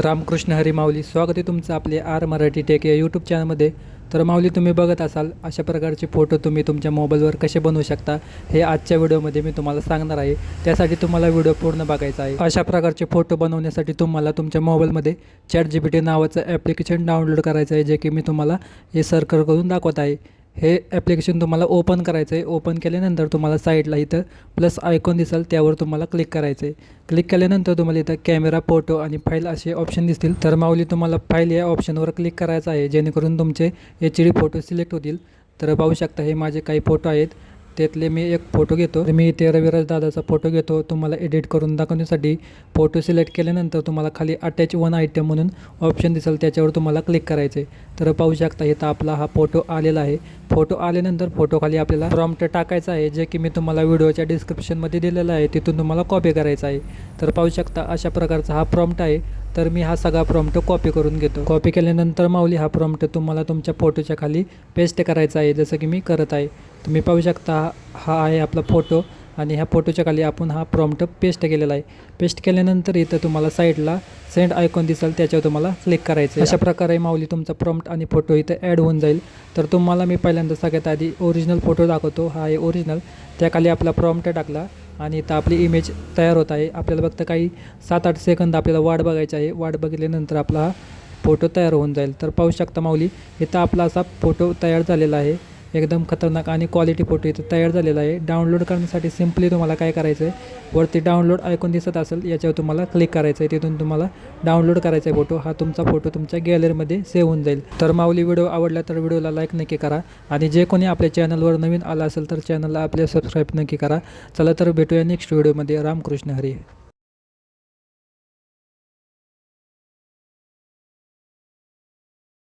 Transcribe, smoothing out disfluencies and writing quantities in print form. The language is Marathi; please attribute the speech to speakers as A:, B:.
A: रामकृष्ण हरी माऊली. स्वागत आहे तुमचं आपले आर मराठी टेक या यूट्यूब चॅनलमध्ये. तर माऊली, तुम्ही बघत असाल अशा प्रकारचे फोटो तुम्ही तुमच्या मोबाईलवर कसे बनवू शकता हे आजच्या व्हिडिओमध्ये मी तुम्हाला सांगणार आहे. त्यासाठी तुम्हाला व्हिडिओ पूर्ण बघायचा आहे. अशा प्रकारचे फोटो बनवण्यासाठी तुम्हाला तुमच्या मोबाईलमध्ये ChatGPT नावाचं ॲप्लिकेशन डाउनलोड करायचं आहे, जे की मी तुम्हाला हे सर्कल करून दाखवत आहे. हे ॲप्लिकेशन तुम्हाला ओपन करायचं आहे. ओपन केल्यानंतर तुम्हाला साईडला इथं प्लस आयकॉन दिसेल, त्यावर तुम्हाला क्लिक करायचं आहे. क्लिक केल्यानंतर तुम्हाला इथं कॅमेरा, फोटो आणि फाईल असे ऑप्शन दिसतील. तर माऊली, तुम्हाला फाईल या ऑप्शनवर क्लिक करायचं आहे, जेणेकरून तुमचे HD फोटो सिलेक्ट होतील. तर पाहू शकता हे माझे काही फोटो आहेत, त्यातले मी एक फोटो घेतो. मी इथे रविराज दादाचा फोटो घेतो. तुम्हाला एडिट करून दाखवण्यासाठी फोटो सिलेक्ट केल्यानंतर तुम्हाला खाली अटॅच वन आयटम म्हणून ऑप्शन दिसेल, त्याच्यावर तुम्हाला क्लिक करायचं आहे. तर पाहू शकता इथं आपला हा फोटो आलेला आहे. फोटो आल्यानंतर फोटोखाली आपल्याला प्रॉम्प्ट टाकायचा आहे, जे की मी तुम्हाला व्हिडिओच्या डिस्क्रिप्शनमध्ये दिलेला आहे, तिथून तुम्हाला कॉपी करायचा आहे. तर पाहू शकता अशा प्रकारचा हा प्रॉम्प्ट आहे. तर मी हा सगळा प्रॉम्प्ट कॉपी करून घेतो. कॉपी केल्यानंतर माऊली हा प्रॉम्प्ट तुम्हाला तुमच्या फोटोच्या खाली पेस्ट करायचा आहे, जसं की मी करत आहे. तुम्ही पाहू शकता हा आहे आपला फोटो आणि ह्या फोटोच्या खाली आपण हा प्रॉम्प्ट पेस्ट केलेला आहे. पेस्ट केल्यानंतर इथं तुम्हाला साईडला सेंड आयकॉन दिसेल, त्याच्यावर तुम्हाला क्लिक करायचं आहे. अशा प्रकारे माऊली तुमचा प्रॉम्प्ट आणि फोटो इथं ॲड होऊन जाईल. तर तुम्हाला मी पहिल्यांदा सगळ्यात आधी ओरिजिनल फोटो दाखवतो. हा आहे ओरिजिनल. त्याखाली आपला प्रॉम्प्ट टाकला आणि इथं आपली इमेज तयार होत आहे. आपल्याला फक्त काही 7-8 सेकंद आपल्याला वाट बघायची आहे. वाट बघितल्यानंतर आपला हा फोटो तयार होऊन जाईल. तर पाहू शकता माऊली, इथं आपला असा फोटो तयार झालेला आहे. एकदम खतरनाक आणि क्वालिटी फोटो इथं तयार झालेला आहे. डाउनलोड करण्यासाठी सिम्पली तुम्हाला काय करायचं आहे, वरती डाउनलोड आयकॉन दिसत असेल, याच्यावर तुम्हाला क्लिक करायचं आहे. तिथून तुम्हाला डाउनलोड करायचा आहे फोटो. हा तुमचा फोटो तुमच्या गॅलरीमध्ये सेव्ह होऊन जाईल. तर माऊली, व्हिडिओ आवडला तर व्हिडिओला लाईक नक्की करा आणि जे कोणी आपल्या चॅनलवर नवीन आला असेल तर चॅनलला आपल्या सबस्क्राईब नक्की करा. चला तर भेटूया नेक्स्ट व्हिडिओमध्ये. रामकृष्ण हरी.